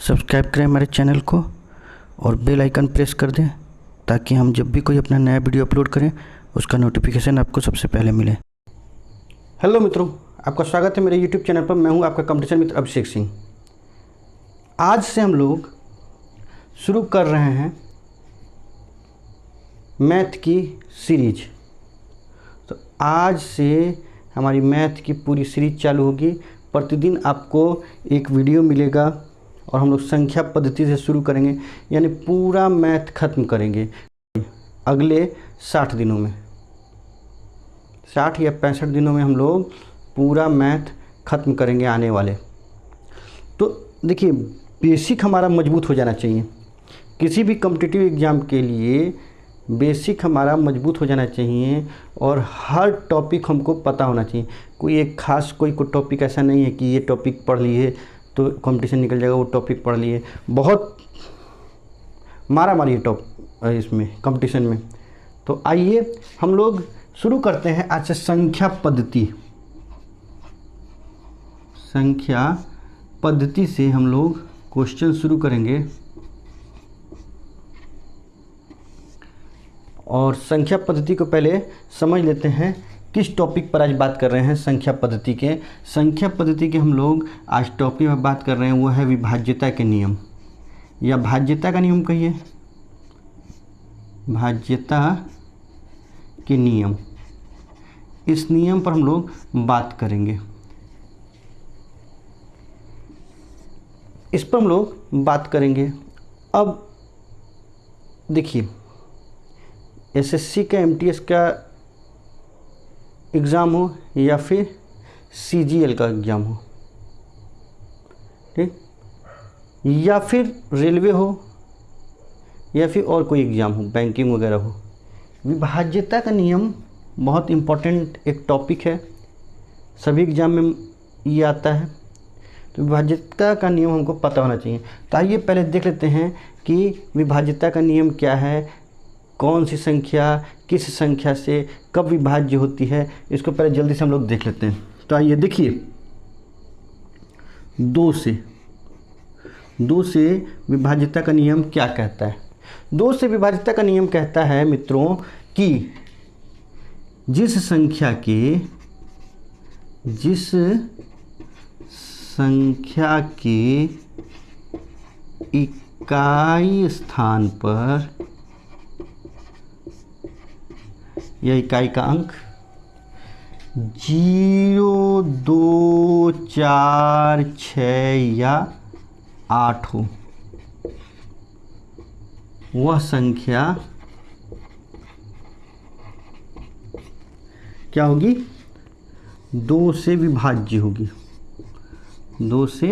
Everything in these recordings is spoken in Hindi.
सब्सक्राइब करें हमारे चैनल को और बेल आइकन प्रेस कर दें ताकि हम जब भी कोई अपना नया वीडियो अपलोड करें उसका नोटिफिकेशन आपको सबसे पहले मिले। हेलो मित्रों, आपका स्वागत है मेरे यूट्यूब चैनल पर। मैं हूं आपका कंपटीशन मित्र अभिषेक सिंह। आज से हम लोग शुरू कर रहे हैं मैथ की सीरीज। तो आज से हमारी मैथ की पूरी सीरीज चालू होगी। प्रतिदिन आपको एक वीडियो मिलेगा और हम लोग संख्या पद्धति से शुरू करेंगे, यानी पूरा मैथ ख़त्म करेंगे अगले 60 दिनों में। 60 या 65 दिनों में हम लोग पूरा मैथ ख़त्म करेंगे आने वाले। तो देखिए, बेसिक हमारा मजबूत हो जाना चाहिए। किसी भी कॉम्पिटिटिव एग्ज़ाम के लिए बेसिक हमारा मजबूत हो जाना चाहिए और हर टॉपिक हमको पता होना चाहिए। कोई एक खास कोई टॉपिक ऐसा नहीं है कि ये टॉपिक पढ़ लिए तो कंपटीशन निकल जाएगा, वो टॉपिक पढ़ लिए। बहुत मारा मारी इसमें कंपटीशन में। तो आइए हम लोग शुरू करते हैं आज से संख्या पद्धति। संख्या पद्धति से हम लोग क्वेश्चन शुरू करेंगे और संख्या पद्धति को पहले समझ लेते हैं किस टॉपिक पर आज बात कर रहे हैं। संख्या पद्धति के हम लोग आज टॉपिक पर बात कर रहे हैं, वो है विभाज्यता के नियम या भाज्यता का नियम कहिए। भाज्यता के नियम, इस नियम पर हम लोग बात करेंगे। इस पर हम लोग बात करेंगे। अब देखिए, एसएससी का एमटीएस का एग्ज़ाम हो या फिर सीजीएल का एग्ज़ाम हो, ठीक, या फिर रेलवे हो या फिर और कोई एग्ज़ाम हो, बैंकिंग वगैरह हो, विभाज्यता का नियम बहुत इम्पोर्टेंट एक टॉपिक है। सभी एग्ज़ाम में ये आता है। तो विभाज्यता का नियम हमको पता होना चाहिए। तो आइए पहले देख लेते हैं कि विभाज्यता का नियम क्या है, कौन सी संख्या किस संख्या से कब विभाज्य होती है। इसको पहले जल्दी से हम लोग देख लेते हैं। तो आइए देखिए, दो से विभाज्यता का नियम क्या कहता है। दो से विभाज्यता का नियम कहता है मित्रों कि जिस संख्या के इकाई स्थान पर या इकाई का अंक 0, 2, 4, 6 या 8 हो, वह संख्या क्या होगी? 2 से विभाज्य होगी। 2 से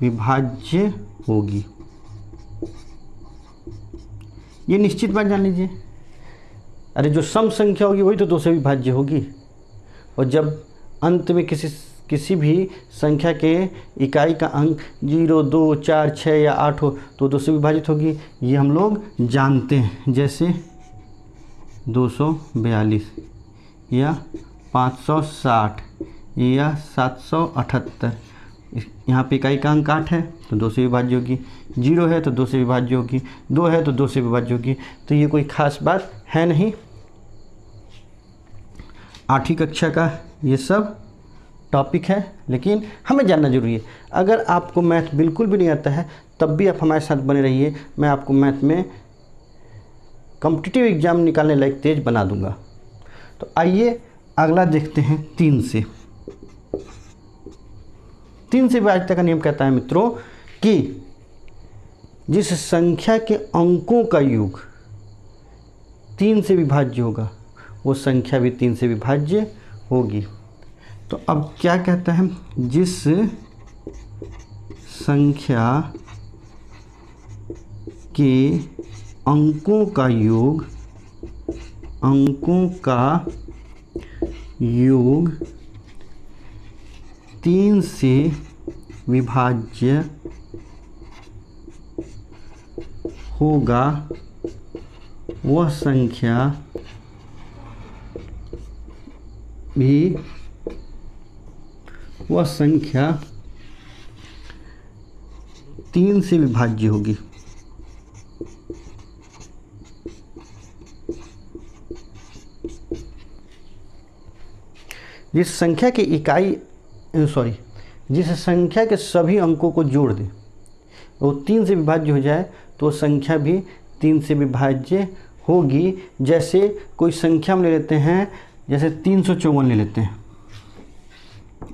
विभाज्य होगी। ये निश्चित बात जान लीजिए। अरे जो सम संख्या होगी वही तो 2 से विभाज्य होगी। और जब अंत में किसी भी संख्या के इकाई का अंक 0, 2, 4, 6 या 8 हो तो 2 से विभाजित होगी। ये हम लोग जानते हैं। जैसे 242 या 560 या 778, यहाँ पे इकाई का अंक 8 है तो 2 से विभाज्य होगी। 0 है तो 2 से विभाज्य होगी। 2 है तो 2 से विभाज्य होगी। तो ये कोई ख़ास बात है नहीं। 8वीं कक्षा का ये सब टॉपिक है, लेकिन हमें जानना जरूरी है। अगर आपको मैथ बिल्कुल भी नहीं आता है तब भी आप हमारे साथ बने रहिए। मैं आपको मैथ में कॉम्पिटिटिव एग्ज़ाम निकालने लायक तेज बना दूंगा। तो आइए अगला देखते हैं 3 से। 3 से विभाज्यता का नियम कहता है मित्रों कि जिस संख्या के अंकों का योग 3 से विभाज्य होगा वो संख्या भी 3 से विभाज्य होगी। तो अब क्या कहता है? जिस संख्या के अंकों का योग 3 से विभाज्य होगा, वह संख्या भी 3 3 से विभाज्य होगी। जिस संख्या के जिस संख्या के सभी अंकों को जोड़ दें वो 3 से विभाज्य हो जाए तो संख्या भी 3 से विभाज्य होगी। जैसे कोई संख्या हम ले लेते हैं, जैसे 354 ले लेते हैं,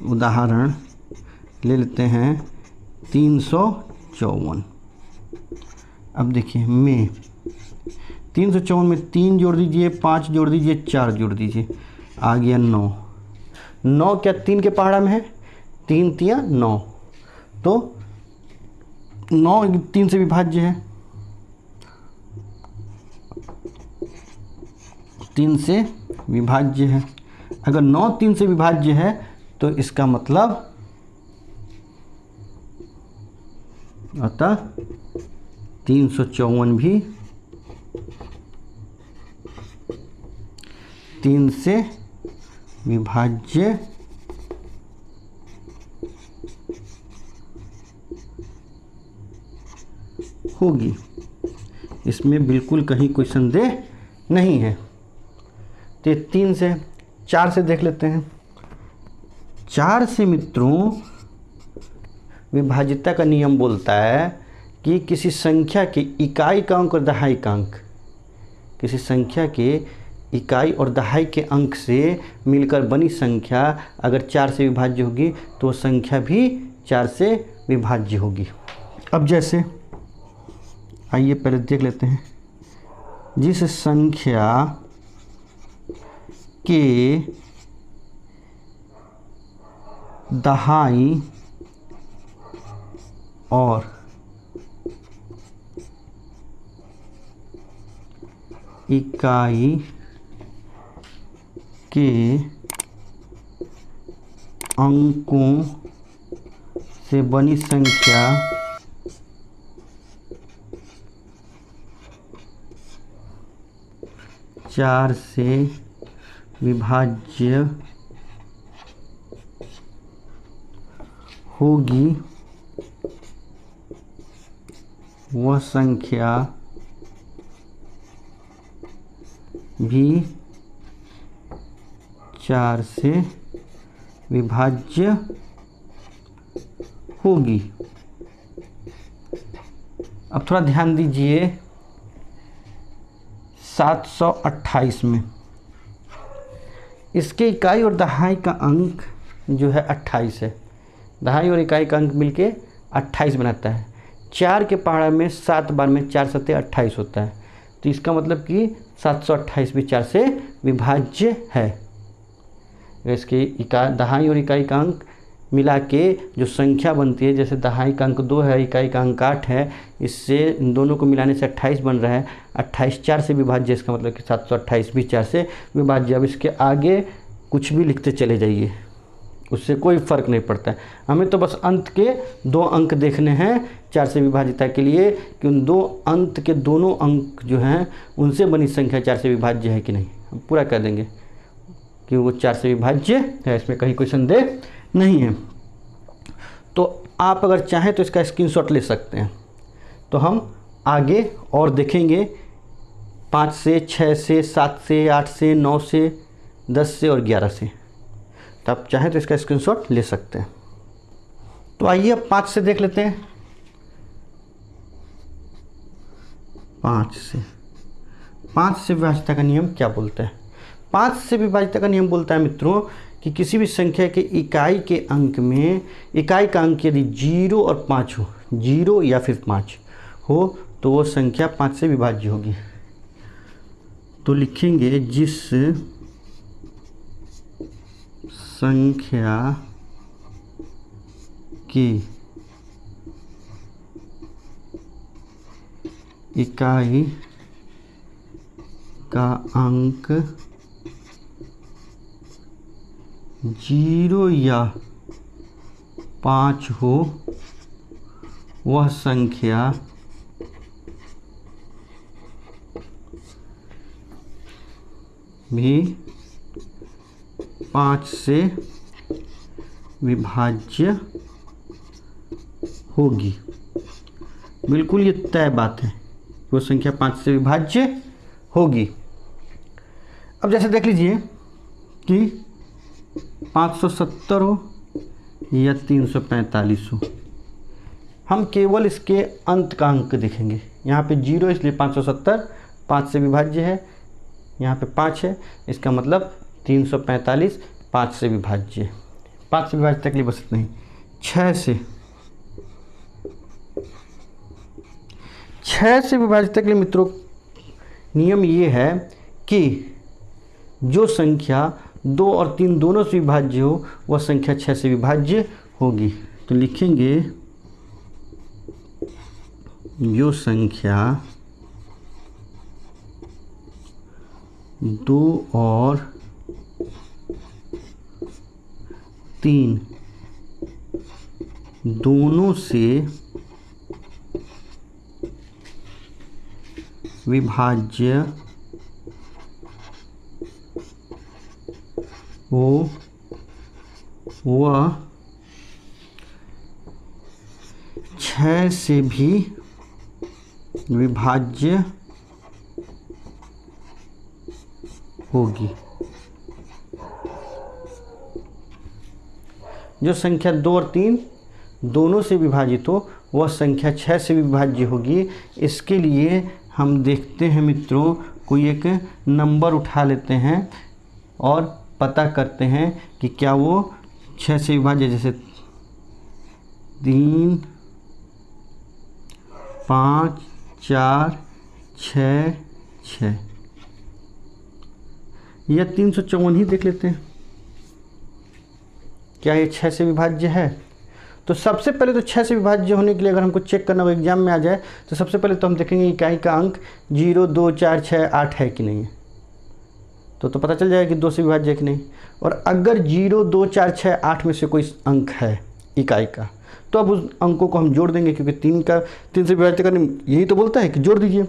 उदाहरण ले लेते हैं 354। अब देखिए में 354 में 3 जोड़ दीजिए, 5 जोड़ दीजिए, 4 जोड़ दीजिए, आ गया 9। 9 क्या 3 के पहाड़ा में है? 3 तिया 9, तो 9 3 से विभाज्य है, 3 से विभाज्य है। अगर 9 3 से विभाज्य है तो इसका मतलब अतः 354 भी 3 से विभाज्य होगी। इसमें बिल्कुल कहीं कोई संदेह नहीं है। तो 3 से 4 से देख लेते हैं। 4 से मित्रों विभाज्यता का नियम बोलता है कि किसी संख्या के इकाई का अंक और दहाई का अंक, किसी संख्या के इकाई और दहाई के अंक से मिलकर बनी संख्या अगर 4 से विभाज्य होगी तो संख्या भी 4 से विभाज्य होगी। अब जैसे आइए पहले देख लेते हैं, जिस संख्या के दहाई और इकाई के अंकों से बनी संख्या चार से विभाज्य होगी, वह संख्या भी 4 से विभाज्य होगी। अब थोड़ा ध्यान दीजिए 728 में इसके इकाई और दहाई का अंक जो है 28 है। दहाई और इकाई का अंक मिलके 28 बनाता है। 4 के पहाड़ा में 7 बार में 4 सत्ते 28 होता है, तो इसका मतलब कि 728 भी 4 से विभाज्य है। इसके दहाई और इकाई का अंक मिला के जो संख्या बनती है, जैसे दहाई का अंक 2 है, इकाई का अंक 8 है, इससे इन दोनों को मिलाने से 28 बन रहा है। 28 4 से विभाज्य, इसका मतलब कि 728 भी 4 से विभाज्य। अब इसके आगे कुछ भी लिखते चले जाइए, उससे कोई फ़र्क नहीं पड़ता है। हमें तो बस अंत के 2 अंक देखने हैं 4 से विभाज्यता के लिए, कि उन 2 अंत के दोनों अंक जो हैं उनसे बनी संख्या 4 से विभाज्य है कि नहीं। हम पूरा कर देंगे कि वो 4 से विभाज्य है, इसमें कहीं कोई संदेह नहीं है। तो आप अगर चाहें तो इसका स्क्रीनशॉट ले सकते हैं। तो हम आगे और देखेंगे 5 से, 6 से, 7 से, 8 से, 9 से, 10 से और 11 से। तो आप चाहें तो इसका स्क्रीनशॉट ले सकते हैं। तो आइए अब 5 से देख लेते हैं। 5 से विभाज्यता का नियम क्या बोलता है? 5 से विभाज्यता का नियम बोलता है मित्रों कि किसी भी संख्या के इकाई के अंक में इकाई का अंक यदि 0 और 5 हो, 0 या फिर 5 हो, तो वो संख्या 5 से विभाज्य होगी। तो लिखेंगे जिस संख्या की इकाई का अंक 0 या 5 हो, वह संख्या भी 5 से विभाज्य होगी। बिल्कुल ये तय बात है, वो संख्या 5 से विभाज्य होगी। अब जैसे देख लीजिए कि 570 हो या 345 हो, हम केवल इसके अंत का अंक देखेंगे। यहाँ पे 0 इसलिए 570 5 से विभाज्य है, यहाँ पे 5 है, इसका मतलब 345 5 से विभाज्य है। 5 से विभाज्य तक लिए बस इतना ही। 6 से विभाजित तक लिए मित्रों नियम ये है कि जो संख्या 2 और 3 दोनों से विभाज्य हो वह संख्या 6 से विभाज्य होगी। तो लिखेंगे जो संख्या 2 और 3 दोनों से विभाज्य हो वह 6 से भी विभाज्य होगी। जो संख्या 2 और 3 दोनों से विभाजित हो वह संख्या 6 से विभाज्य होगी। इसके लिए हम देखते हैं मित्रों, कोई एक नंबर उठा लेते हैं और पता करते हैं कि क्या वो 6 से विभाज्य, जैसे 3 5 4 6 6 या 354 ही देख लेते हैं, क्या ये 6 से विभाज्य है। तो सबसे पहले तो 6 से विभाज्य होने के लिए अगर हमको चेक करना हो एग्जाम में आ जाए तो सबसे पहले तो हम देखेंगे इकाई का अंक 0 2 4 6 8 है कि नहीं है, तो पता चल जाएगा कि 2 से विभाज्य है कि नहीं। और अगर 0 2 4 6 8 में से कोई अंक है इकाई का तो अब उस अंकों को हम जोड़ देंगे, क्योंकि 3 से विभाज्य करने यही तो बोलता है कि जोड़ दीजिए।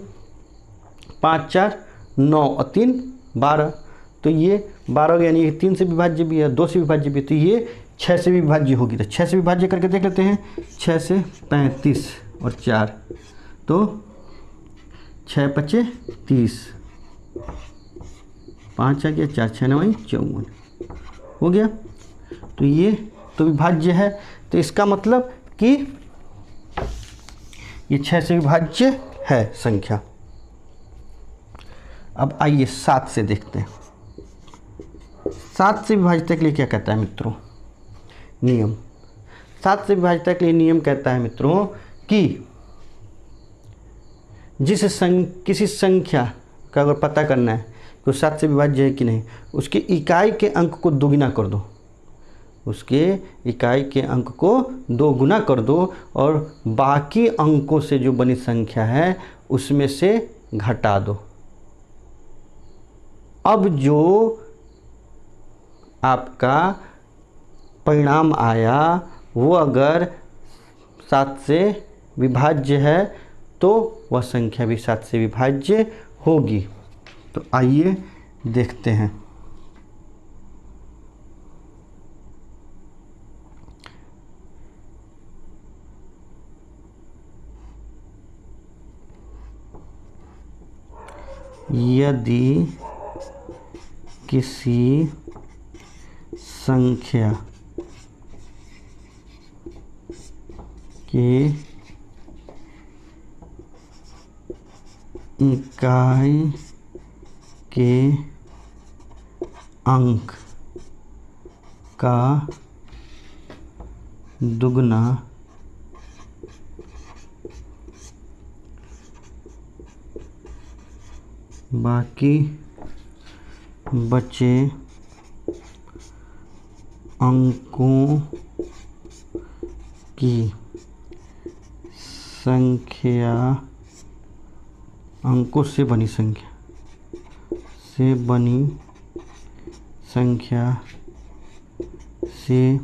5 4 9 और 3 12, तो ये 12 हो गया, यानी 3 से विभाज्य भी है 2 से विभाज्य भी है, तो ये 6 से विभाज्य होगी। तो 6 से विभाज्य करके देख लेते हैं। 6 से 35 और 4, तो 6 5 30, 5 आ गया, 4 6 9 54 हो गया। तो ये तो विभाज्य है, तो इसका मतलब कि ये 6 से विभाज्य है संख्या। अब आइए 7 से देखते हैं। 7 से विभाजित के लिए क्या कहता है मित्रों नियम। 7 से विभाजित के लिए नियम कहता है मित्रों कि किसी संख्या का अगर पता करना है तो 7 से विभाज्य है कि नहीं, उसके इकाई के अंक को दोगुना कर दो, उसके इकाई के अंक को 2 गुना कर दो और बाकी अंकों से जो बनी संख्या है उसमें से घटा दो। अब जो आपका परिणाम आया वो अगर 7 से विभाज्य है तो वह संख्या भी 7 से विभाज्य होगी। तो आइए देखते हैं। यदि किसी संख्या के इकाई के अंक का दुगना बाकी बचे अंकों की संख्या, अंकों से बनी संख्या से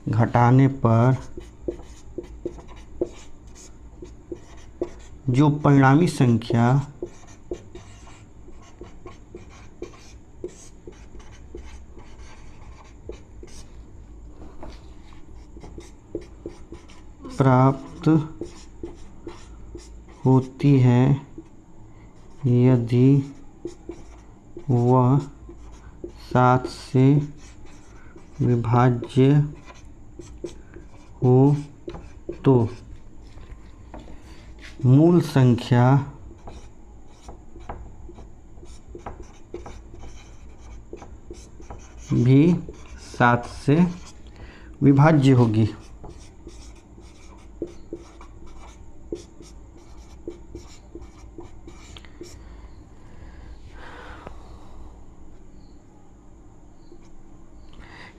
घटाने पर जो परिणामी संख्या प्राप्त होती है यदि वह 7 से विभाज्य हो तो मूल संख्या भी 7 से विभाज्य होगी।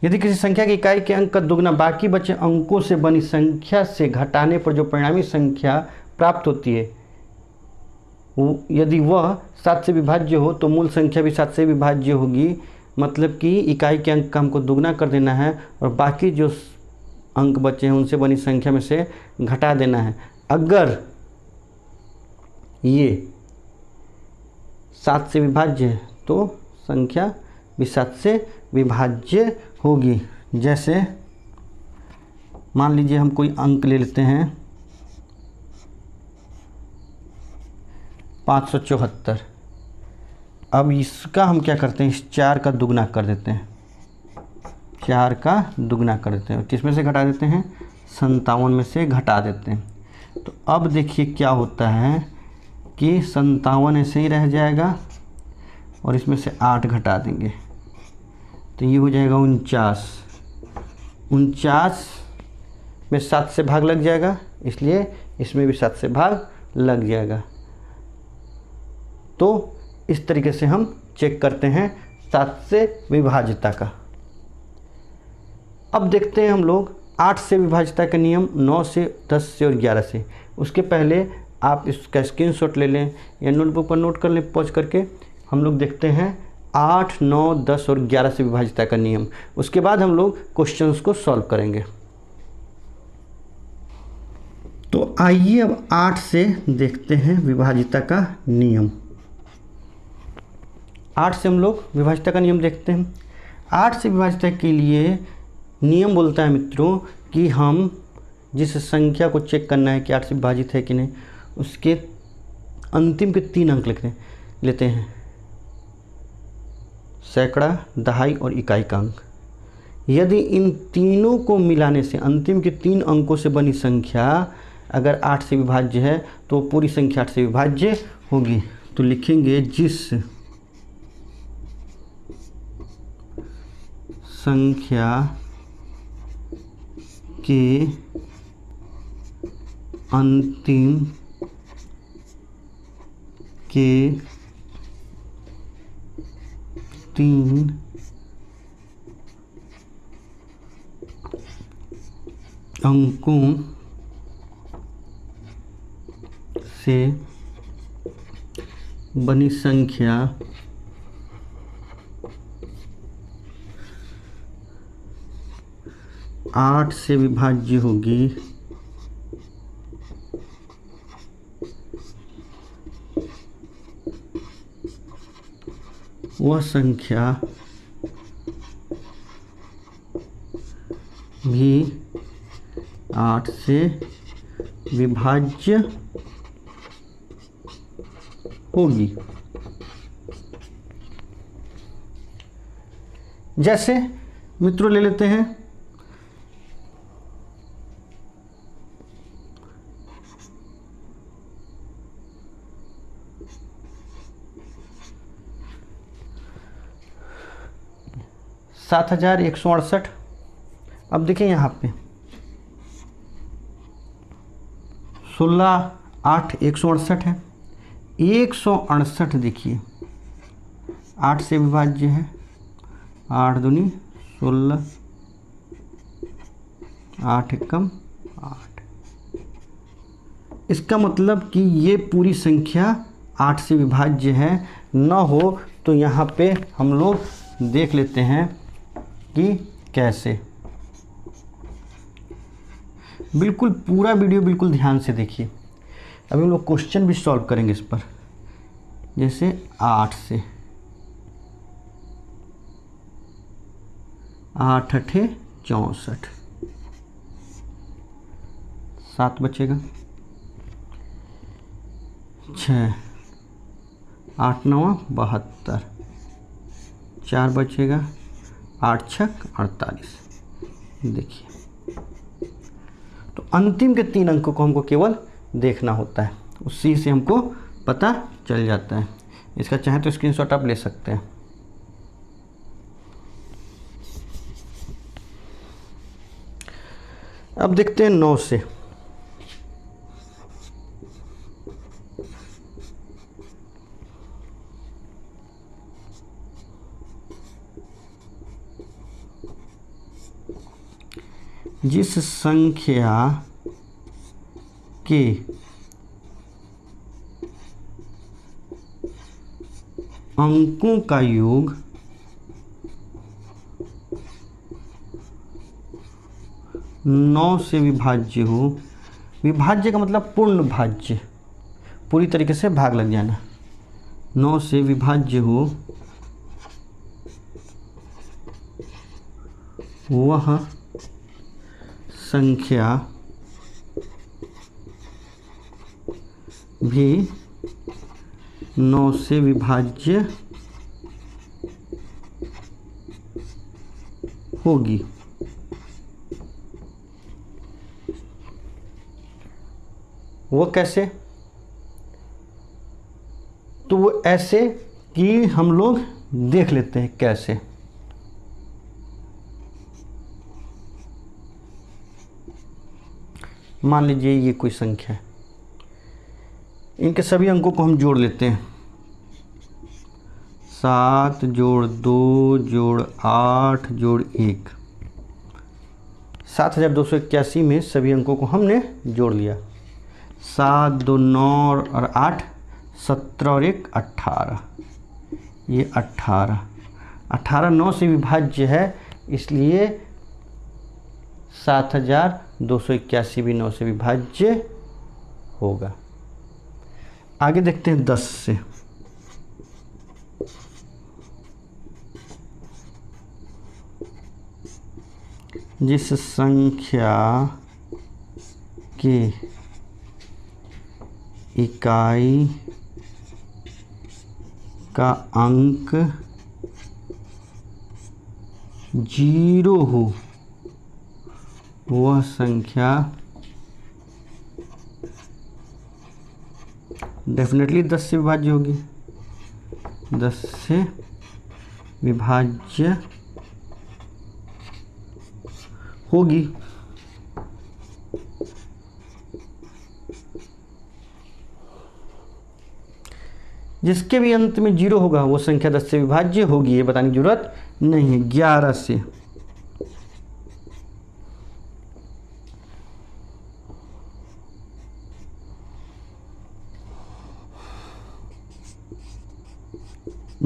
यदि किसी संख्या की इकाई के अंक का दुगना बाकी बचे अंकों से बनी संख्या से घटाने पर जो परिणामी संख्या प्राप्त होती है यदि वह 7 से विभाज्य हो तो मूल संख्या भी 7 से विभाज्य होगी। मतलब कि इकाई के अंक का हमको दुगना कर देना है और बाकी जो अंक बचे हैं उनसे बनी संख्या में से घटा देना है। अगर ये 7 से विभाज्य है तो संख्या भी 7 से विभाज्य होगी। जैसे मान लीजिए हम कोई अंक ले लेते हैं 574। अब इसका हम क्या करते हैं, इस 4 का दुगना कर देते हैं, 4 का दुगना कर देते हैं। किस में से घटा देते हैं, 57 में से घटा देते हैं। तो अब देखिए क्या होता है कि 57 ऐसे ही रह जाएगा और इसमें से 8 घटा देंगे तो ये हो जाएगा 49। 49 में 7 से भाग लग जाएगा, इसलिए इसमें भी 7 से भाग लग जाएगा। तो इस तरीके से हम चेक करते हैं 7 से विभाज्यता का। अब देखते हैं हम लोग 8 से विभाज्यता का नियम 9 से 10 से और 11 से। उसके पहले आप इसका स्क्रीनशॉट ले लें या नोटबुक पर नोट कर लें पॉज करके। हम लोग देखते हैं 8, 9, 10 और 11 से विभाज्यता का नियम। उसके बाद हम लोग क्वेश्चंस को सॉल्व करेंगे। तो आइए अब 8 से देखते हैं विभाज्यता का नियम। 8 से हम लोग विभाज्यता का नियम देखते हैं। 8 से विभाज्यता के लिए नियम बोलता है मित्रों कि हम जिस संख्या को चेक करना है कि 8 से विभाजित है कि नहीं, उसके अंतिम के 3 अंक लेते हैं, सैकड़ा, दहाई और इकाई का अंक। यदि इन तीनों को मिलाने से अंतिम के 3 अंकों से बनी संख्या अगर 8 से विभाज्य है तो पूरी संख्या 8 से विभाज्य होगी। तो लिखेंगे जिस संख्या के अंतिम के 3 अंकों से बनी संख्या आठ से विभाज्य होगी। वह संख्या भी 8 से विभाज्य होगी। जैसे मित्रों ले लेते हैं 7168। अब देखिए यहाँ पे 16, 8, 168 है। 168 देखिए 8 से विभाज्य है। 8 दूनी 16, 8 एकम 8। इसका मतलब कि ये पूरी संख्या 8 से विभाज्य है। न हो तो यहाँ पे हम लोग देख लेते हैं कि कैसे। बिल्कुल पूरा वीडियो बिल्कुल ध्यान से देखिए। अभी हम लोग क्वेश्चन भी सॉल्व करेंगे इस पर। जैसे 8 से 8 अठे 64, 7 बचेगा। 6, 8 9 72, 4 बचेगा, 8 6 48। देखिए, तो अंतिम के 3 अंकों को हमको केवल देखना होता है, उसी से हमको पता चल जाता है। इसका चाहे तो स्क्रीनशॉट आप ले सकते हैं। अब देखते हैं 9 से। जिस संख्या के अंकों का योग 9 से विभाज्य हो, विभाज्य का मतलब पूर्ण भाज्य, पूरी तरीके से भाग लग जाना, 9 से विभाज्य हो वह संख्या भी 9 से विभाज्य होगी। वो कैसे? तो वो ऐसे कि हम लोग देख लेते हैं कैसे। मान लीजिए ये कोई संख्या है, इनके सभी अंकों को हम जोड़ लेते हैं। 7 जोड़ 2 जोड़ 8 जोड़ 1, 7281 में सभी अंकों को हमने जोड़ लिया। 7 2 9 और 8 17 और 1 18, ये 18 9 से विभाज्य है, इसलिए 7281 भी 9 से विभाज्य होगा। आगे देखते हैं 10 से। जिस संख्या के इकाई का अंक 0 हो वह संख्या डेफिनेटली 10 से विभाज्य होगी, 10 से विभाज्य होगी। जिसके भी अंत में 0 होगा वो संख्या 10 से विभाज्य होगी, ये बताने की जरूरत नहीं है। 11 से।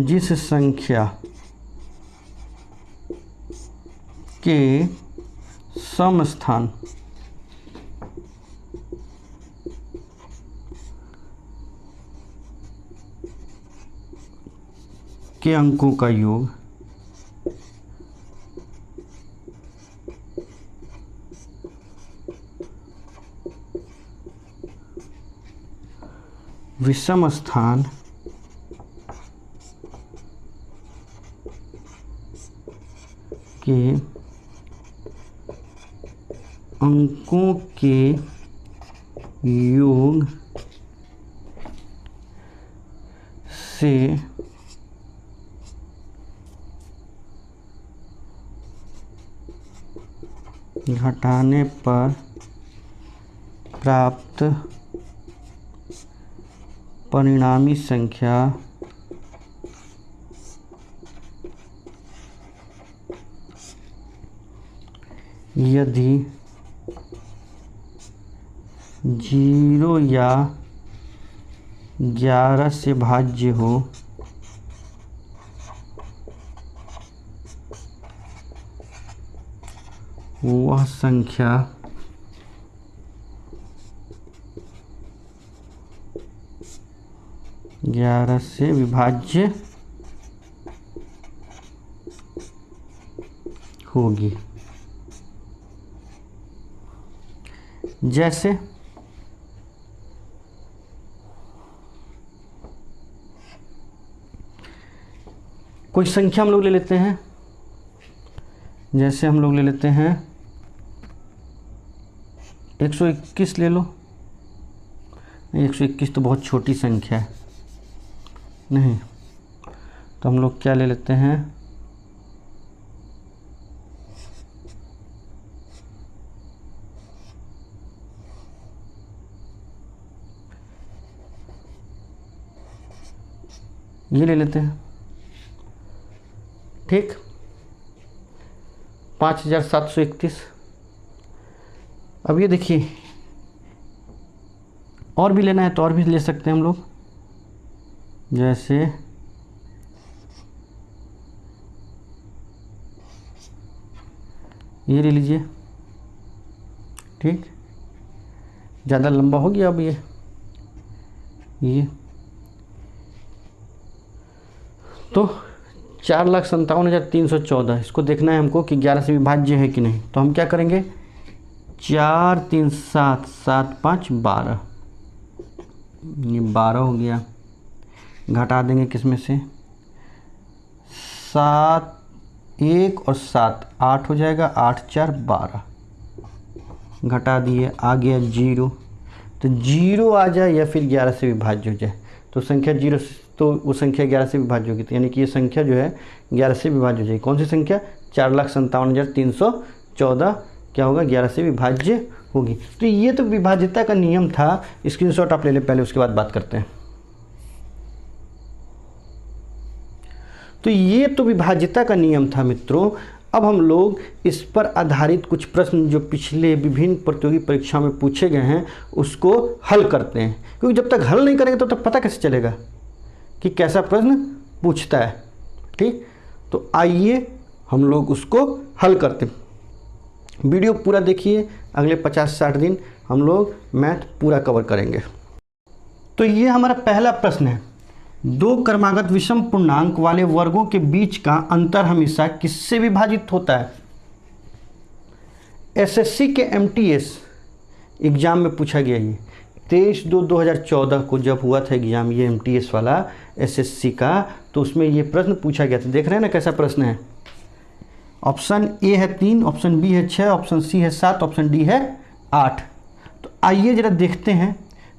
जिस संख्या के समस्थान के अंकों का योग विषम स्थान के अंकों के योग से घटाने पर प्राप्त परिणामी संख्या यदि 0 या 11 से भाज्य हो वह संख्या ग्यारह से विभाज्य होगी। कोई संख्या हम लोग ले लेते हैं, जैसे हम लोग ले लेते हैं 121 ले लो। नहीं, 121 तो बहुत छोटी संख्या है, नहीं, तो हम लोग क्या ले लेते हैं, ये ले लेते हैं। ठीक, 5731। अब ये देखिए, और भी लेना है तो और भी ले सकते हैं हम लोग, जैसे ये ले लीजिए। ठीक, ज़्यादा लंबा हो गया अब ये तो 4,57,314, इसको देखना है हमको कि 11 से विभाज्य है कि नहीं। तो हम क्या करेंगे, 4 3 7 7 5 12, ये 12 हो गया। घटा देंगे किसमें से, 7 1 और 7 8 हो जाएगा, 8 4 12, घटा दिए, आ गया 0। तो 0 आ जाए या फिर 11 से विभाज्य हो जाए, तो संख्या 0 तो वो संख्या 11 से विभाज्य होगी। तो यानी कि ये संख्या जो है 11 से विभाज्य हो जाएगी। कौन सी संख्या, 4,57,314 क्या होगा, 11 से विभाज्य होगी। तो ये तो विभाज्यता का नियम था। स्क्रीनशॉट आप ले लें पहले, उसके बाद बात करते हैं। तो ये तो विभाज्यता का नियम था मित्रों। अब हम लोग इस पर आधारित कुछ प्रश्न जो पिछले विभिन्न प्रतियोगी परीक्षाओं में पूछे गए हैं उसको हल करते हैं, क्योंकि जब तक हल नहीं करेंगे तब तक पता कैसे चलेगा कि कैसा प्रश्न पूछता है। ठीक, तो आइए हम लोग उसको हल करते हैं। वीडियो पूरा देखिए, अगले 50-60 दिन हम लोग मैथ पूरा कवर करेंगे। तो ये हमारा पहला प्रश्न है, दो क्रमागत विषम पूर्णांक वाले वर्गों के बीच का अंतर हमेशा किससे विभाजित होता है। एसएससी के एमटीएस एग्ज़ाम में पूछा गया। ये 23/2/2014 को जब हुआ था एग्ज़ाम, ये एमटीएस वाला एसएससी का, तो उसमें ये प्रश्न पूछा गया था। देख रहे हैं ना कैसा प्रश्न है। ऑप्शन ए है 3, ऑप्शन बी है 6, ऑप्शन सी है 7, ऑप्शन डी है 8। तो आइए जरा देखते हैं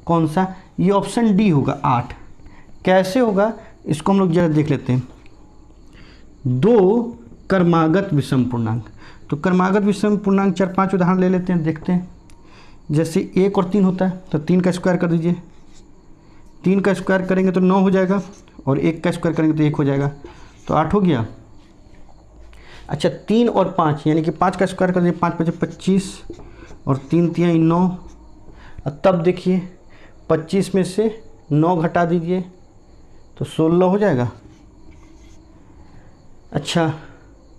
कौन सा, ये ऑप्शन डी होगा 8। कैसे होगा इसको हम लोग जरा देख लेते हैं। दो क्रमागत विषम पूर्णांक, तो क्रमागत विषम पूर्णांक 4-5 उदाहरण ले लेते हैं, देखते हैं। जैसे 1 और 3 होता है तो 3 का स्क्वायर कर दीजिए, 3 का स्क्वायर करेंगे तो 9 हो जाएगा, और 1 का स्क्वायर करेंगे तो 1 हो जाएगा, तो 8 हो गया। अच्छा 3 और 5 यानी कि 5 का स्क्वायर कर दीजिए, 5 5 25 और 3 3 9। तब देखिए 25 में से 9 घटा दीजिए तो 16 हो जाएगा। अच्छा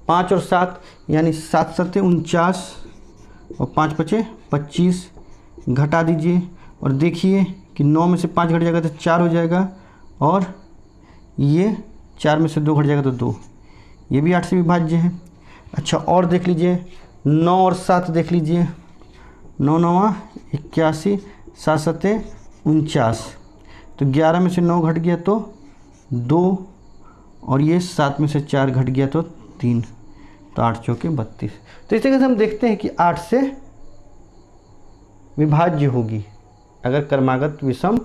5 और 7 यानी 7 7 49 और 5 5 25, घटा दीजिए और देखिए कि 9 में से 5 घट जाएगा तो 4 हो जाएगा, और ये 4 में से 2 घट जाएगा तो 2, ये भी 8 से विभाज्य है। अच्छा और देख लीजिए 9 और 7 देख लीजिए, 9 9 81, 7 7 49, तो 11 में से 9 घट गया तो 2, और ये 7 में से 4 घट गया तो 3, तो 8 चौके 32। तो इस तरह से हम देखते हैं कि 8 से विभाज्य होगी। अगर क्रमागत विषम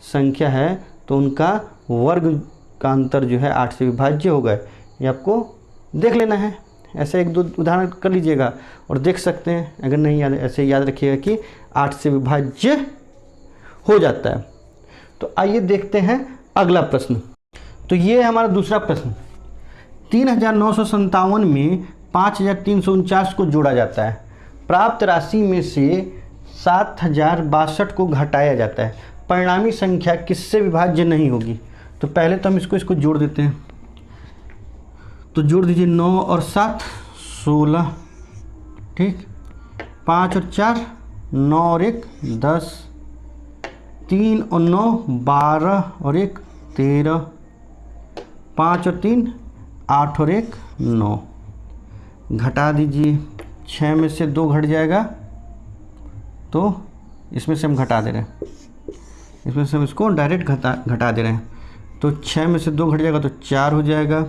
संख्या है तो उनका वर्ग का अंतर जो है 8 से विभाज्य होगा। ये आपको देख लेना है, ऐसे 1-2 उदाहरण कर लीजिएगा और देख सकते हैं। अगर नहीं याद, ऐसे याद रखिएगा कि 8 से विभाज्य हो जाता है। तो आइए देखते हैं अगला प्रश्न। तो ये है हमारा दूसरा प्रश्न। 3,957 में 5,349 को जोड़ा जाता है, प्राप्त राशि में से 7,062 को घटाया जाता है, परिणामी संख्या किससे विभाज्य नहीं होगी। तो पहले तो हम इसको जोड़ देते हैं। तो जोड़ दीजिए 9 और 7 16, ठीक, 5 और 4 9 और 1 10, 3 और 9 12 और 1 13, 5 और 3 8 और 1 9, घटा दीजिए, 6 में से 2 घट जाएगा तो इसमें से हम घटा दे रहे हैं, इसमें से हम इसको डायरेक्ट घटा दे रहे हैं। तो 6 में से 2 घट जाएगा तो 4 हो जाएगा,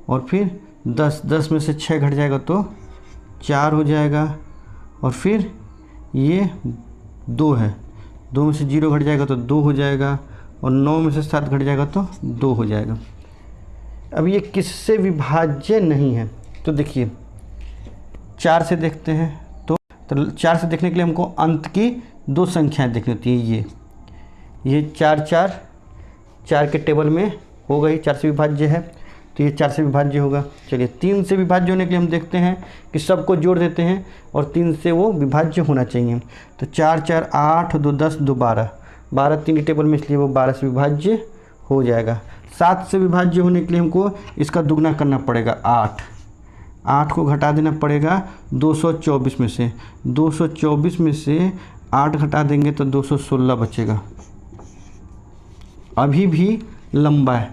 और फिर 10, 10 में से 6 घट जाएगा तो 4 हो जाएगा, और फिर ये 2 है, 2 में से 0 घट जाएगा तो 2 हो जाएगा, और 9 में से 7 घट जाएगा तो 2 हो जाएगा। अब ये किससे विभाज्य नहीं है? तो देखिए 4 से देखते हैं, तो 4 से देखने के लिए हमको अंत की 2 संख्याएं देखनी होती है। ये 4 4 4 के टेबल में हो गई, 4 से विभाज्य है, तो ये 4 से विभाज्य होगा। चलिए 3 से विभाज्य होने के लिए हम देखते हैं कि सबको जोड़ देते हैं और 3 से वो विभाज्य होना चाहिए। तो 4 4 8, 2 10, 2 12, 12 3 के टेबल में, इसलिए वो 12 से विभाज्य हो जाएगा। 7 से विभाज्य होने के लिए हमको इसका दुगना करना पड़ेगा, 8, 8 को घटा देना पड़ेगा 224 में से, 224 में से 8 घटा देंगे तो 216 बचेगा। अभी भी लंबा है,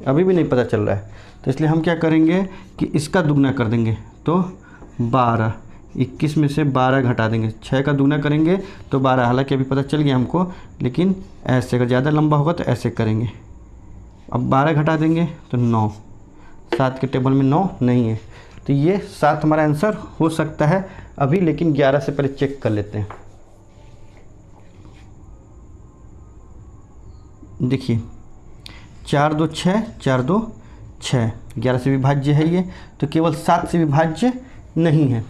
अभी भी नहीं पता चल रहा है, तो इसलिए हम क्या करेंगे कि इसका दुगना कर देंगे, तो 12, 21 में से 12 घटा देंगे, 6 का दुगना करेंगे तो 12, हालांकि अभी पता चल गया हमको, लेकिन ऐसे अगर ज़्यादा लंबा होगा तो ऐसे करेंगे। अब 12 घटा देंगे तो 9, 7 के टेबल में 9 नहीं है, तो ये 7 हमारा आंसर हो सकता है अभी, लेकिन 11 से पहले चेक कर लेते हैं। देखिए 4 2 6, 4 2 6, 11 से विभाज्य है ये, तो केवल 7 से विभाज्य नहीं है।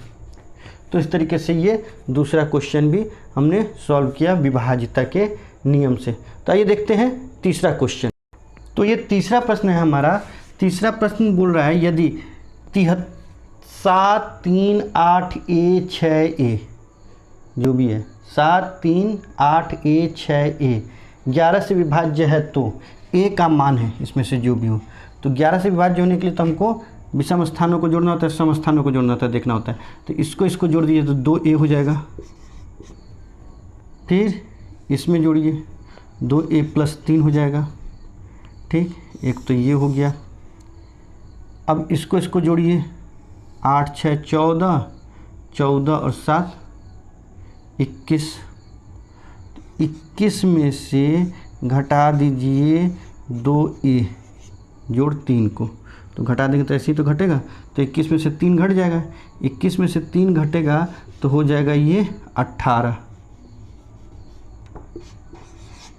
तो इस तरीके से ये दूसरा क्वेश्चन भी हमने सॉल्व किया विभाज्यता के नियम से। तो आइए देखते हैं तीसरा क्वेश्चन। तो ये तीसरा प्रश्न है हमारा। तीसरा प्रश्न बोल रहा है यदि 7 3 8 A 6 A जो भी है, 7 3 8 A 6 A 11 से विभाज्य है, तो A का मान है इसमें से जो भी हो। तो 11 से विभाज्य होने के लिए तो हमको विषम स्थानों को जोड़ना होता है, सम स्थानों को जोड़ना होता है, देखना होता है। तो इसको जोड़ दीजिए तो 2A हो जाएगा, फिर इसमें जोड़िए 2A + 3 हो जाएगा, ठीक, एक तो ये हो गया। अब इसको जोड़िए, 8 6 14, 14 और 7 21, 21 में से घटा दीजिए 2A जोड़ 3 को, तो घटा देंगे तो ऐसे ही तो घटेगा, तो 21 में से 3 घट जाएगा, 21 में से 3 घटेगा तो हो जाएगा ये 18,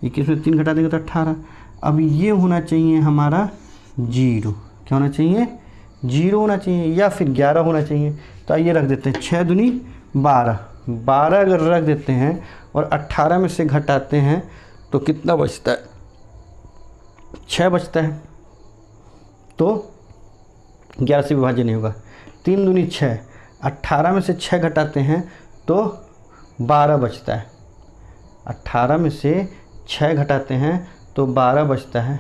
21 में 3 घटा देंगे तो 18। अब ये होना चाहिए हमारा 0, क्या होना चाहिए? 0 होना चाहिए, या फिर 11 होना चाहिए। तो आइए रख देते हैं, 6 दूनी 12, 12 अगर रख देते हैं और 18 में से घटाते हैं तो कितना बचता है? 6 बचता है, तो 11 से विभाज्य नहीं होगा। 3 दूनी 6, 18 में से 6 घटाते हैं तो 12 बचता है, 18 में से 6 घटाते हैं तो 12 बचता है।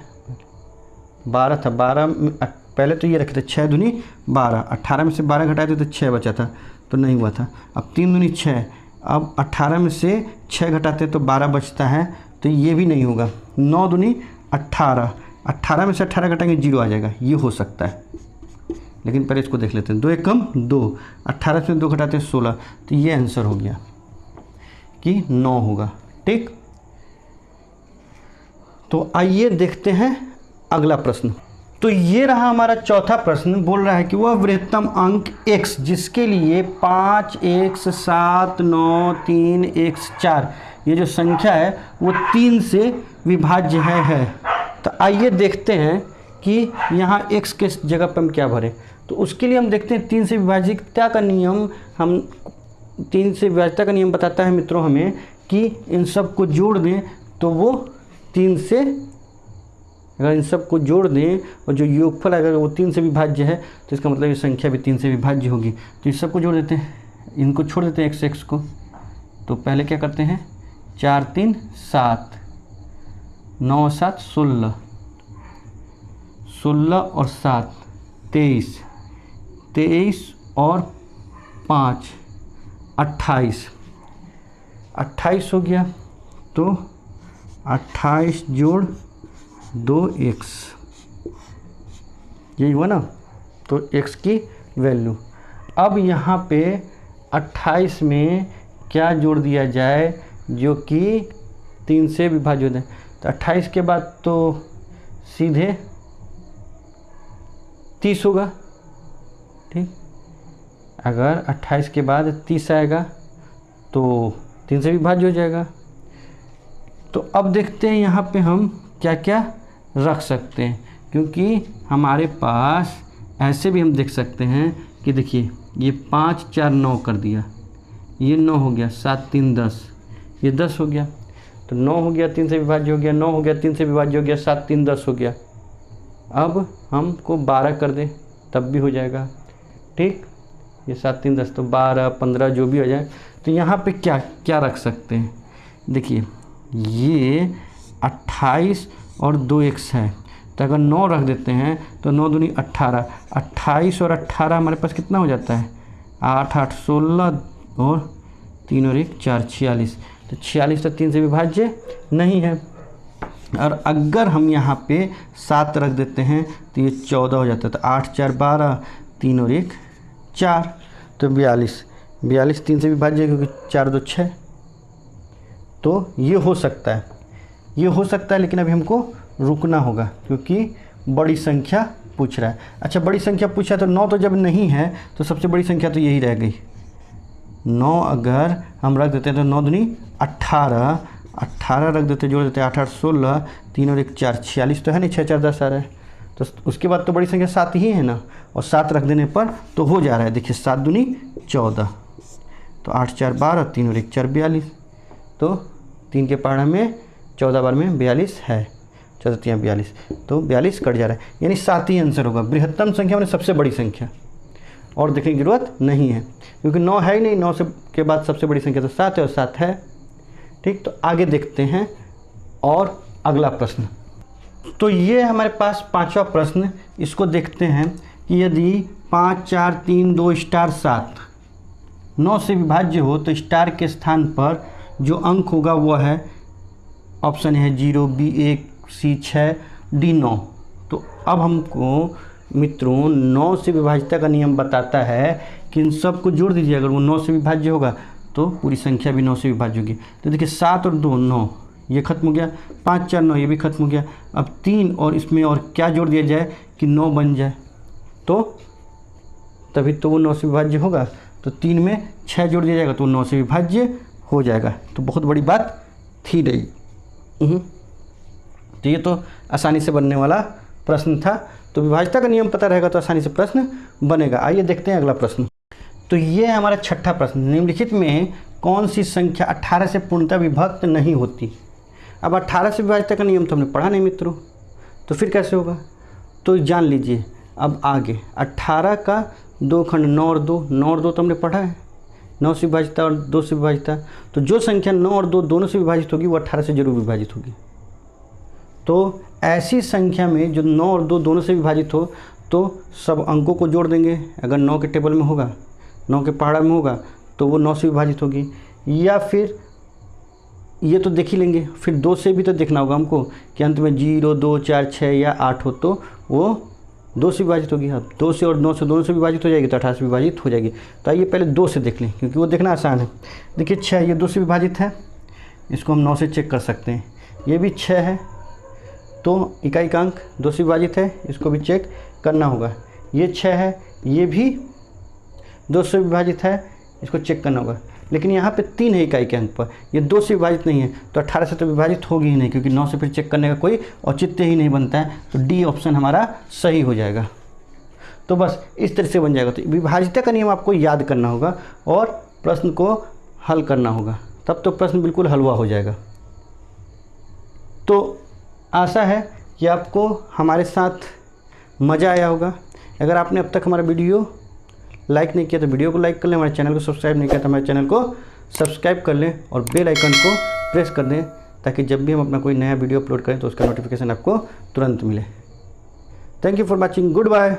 12 था, 12 पहले तो ये रखे थे 6 दूनी 12, 18 में से 12 घटाते तो 6 बचा था, तो नहीं हुआ था। अब 3 दूनी 6, अब 18 में से 6 घटाते तो 12 बचता है, तो ये भी नहीं होगा। 9 दूनी 18, 18 में से 18 घटाएंगे 0 आ जाएगा, ये हो सकता है। लेकिन पहले इसको देख लेते हैं, 2 एकम 2, 18 से 2 घटाते हैं 16, तो ये आंसर हो गया कि 9 होगा, ठीक। तो आइए देखते हैं अगला प्रश्न। तो ये रहा हमारा चौथा प्रश्न। बोल रहा है कि वह वृहत्तम अंक x जिसके लिए 5x 7 9 3 x 4 ये जो संख्या है वो 3 से विभाज्य है। तो आइए देखते हैं कि यहाँ x के जगह पर हम क्या भरें। तो उसके लिए हम देखते हैं 3 से विभाज्यता का नियम, हम 3 से विभाज्यता का नियम बताता है मित्रों हमें कि इन सब को जोड़ दें तो वो 3 से, अगर इन सब को जोड़ दें और जो योगफल अगर वो 3 से विभाज्य है तो इसका मतलब ये संख्या भी 3 से विभाज्य होगी। तो इस सब को जोड़ देते हैं, इनको छोड़ देते हैं x को। तो पहले क्या करते हैं, 4 3 7, 9 7 16, 16 और 7 23, 23 और 5 28, 28 हो गया। तो 28 जोड़ 2x, यही हुआ ना, तो x की वैल्यू। अब यहाँ पे 28 में क्या जोड़ दिया जाए जो कि 3 से विभाज्य हो जाए। तो 28 के बाद तो सीधे 30 होगा। ठीक, अगर 28 के बाद 30 आएगा तो 3 से विभाज्य हो जाएगा। तो अब देखते हैं यहाँ पे हम क्या क्या रख सकते हैं, क्योंकि हमारे पास ऐसे भी हम देख सकते हैं कि देखिए ये 5 4 9 कर दिया, ये 9 हो गया, 7 3 10, ये 10 हो गया। तो 9 हो गया 3 से विभाज्य हो गया, 9 हो गया 3 से विभाज्य हो गया, 7 3 10 हो गया। अब हमको 12 कर दें तब भी हो जाएगा। ठीक, ये 7 3 10 तो 12 15 जो भी हो जाए। तो यहाँ पे क्या क्या रख सकते हैं, देखिए ये 28 और 2 x है, तो अगर 9 रख देते हैं तो 9 दूनी 18, 28 और 18 हमारे पास कितना हो जाता है, 8 8 16 और 3 और 1 4 46। तो 46 तो 3 से विभाज्य नहीं है। और अगर हम यहाँ पे 7 रख देते हैं तो ये 14 हो जाता है। तो 8 4 12, 3 और 1 4, तो 42 42 3 से विभाज्य क्योंकि 4 2 6। तो ये हो सकता है, ये हो सकता है, लेकिन अभी हमको रुकना होगा क्योंकि बड़ी संख्या पूछ रहा है। अच्छा, बड़ी संख्या पूछा तो 9 तो जब नहीं है तो सबसे बड़ी संख्या तो यही रह गई। 9 अगर हम रख देते हैं तो 9 दूनी 18, 18 रख देते, जोड़ देते 8 8 16, 3 और 1 4 46 तो है नहीं, 6 4 10 आ रहा है। तो उसके बाद तो बड़ी संख्या 7 ही है ना, और 7 रख देने पर तो हो जा रहा है। देखिए 7 दूनी 14, तो 8 4 12, 3 और 1 4 42। तो 3 के पहाड़ा में 14 बार में 42 है, 14 3 42, तो 42 कट जा रहा है, यानी 7 ही आंसर होगा। बृहत्तम संख्या मैंने सबसे बड़ी संख्या, और देखने की जरूरत नहीं है क्योंकि 9 है ही नहीं। 9 से के बाद सबसे बड़ी संख्या तो 7 है और 7 है। ठीक, तो आगे देखते हैं और अगला प्रश्न। तो ये हमारे पास 5वां प्रश्न, इसको देखते हैं कि यदि 5 4 3 2 स्टार 7 9 से विभाज्य हो तो स्टार के स्थान पर जो अंक होगा वो है, ऑप्शन है 0, B 1, C 6, D 9। तो अब हमको मित्रों 9 से विभाज्यता का नियम बताता है कि इन सब को जोड़ दीजिए। अगर वो 9 से विभाज्य होगा तो पूरी संख्या भी 9 से विभाज्य होगी। तो देखिए 7 और 2 9, ये खत्म हो गया, 5 4 9 ये भी खत्म हो गया। अब 3 और इसमें और क्या जोड़ दिया जाए कि 9 बन जाए, तो तभी तो वो 9 से विभाज्य होगा। तो 3 में 6 जोड़ दिया जाएगा तो 9 से विभाज्य हो जाएगा। तो बहुत बड़ी बात थी रही। तो ये तो आसानी से बनने वाला प्रश्न था। तो विभाज्यता का नियम पता रहेगा तो आसानी से प्रश्न बनेगा। आइए देखते हैं अगला प्रश्न। तो ये है हमारा 6ठा प्रश्न। निम्नलिखित में कौन सी संख्या 18 से पूर्णतः विभक्त नहीं होती। अब 18 से विभाज्यता का नियम तो हमने पढ़ा नहीं मित्रों, तो फिर कैसे होगा, तो जान लीजिए। अब आगे 18 का 2 खंड 9 और 2, 9 और 2 तो हमने पढ़ा है, 9 से विभाजिता और 2 से विभाजिता। तो जो संख्या 9 और 2 दोनों से विभाजित होगी वो 18 से जरूर विभाजित होगी। तो ऐसी संख्या में जो 9 और 2 दोनों से विभाजित हो तो सब अंकों को जोड़ देंगे। अगर 9 के टेबल में होगा, 9 के पहाड़ा में होगा तो वो 9 से विभाजित होगी। या फिर ये तो देख ही लेंगे, फिर 2 से भी तो देखना होगा हमको कि अंत में 0 2 4 6 या 8 हो तो वो 2 से विभाजित होगी। अब 2 से और 9 से दोनों से विभाजित हो जाएगी तो 18 से विभाजित हो जाएगी। तो आइए पहले 2 से देख लें क्योंकि वो देखना आसान है। देखिए 6 ये 2 से विभाजित है, इसको हम 9 से चेक कर सकते हैं। ये भी 6 है तो इकाई का अंक 2 से विभाजित है, इसको भी चेक करना होगा। ये 6 है, ये भी 2 से विभाजित है, इसको चेक करना होगा। लेकिन यहाँ पे 3 है इकाई के अंक पर, ये 2 से विभाजित नहीं है तो 18 से तो विभाजित होगी ही नहीं क्योंकि 9 से फिर चेक करने का कोई औचित्य ही नहीं बनता है। तो डी ऑप्शन हमारा सही हो जाएगा। तो बस इस तरह से बन जाएगा। तो विभाज्यता का नियम आपको याद करना होगा और प्रश्न को हल करना होगा, तब तो प्रश्न बिल्कुल हलवा हो जाएगा। तो आशा है कि आपको हमारे साथ मज़ा आया होगा। अगर आपने अब तक हमारा वीडियो लाइक नहीं किया तो वीडियो को लाइक कर लें, हमारे चैनल को सब्सक्राइब नहीं किया तो हमारे चैनल को सब्सक्राइब कर लें और बेल आइकन को प्रेस कर दें ताकि जब भी हम अपना कोई नया वीडियो अपलोड करें तो उसका नोटिफिकेशन आपको तुरंत मिले। Thank you for watching, good bye.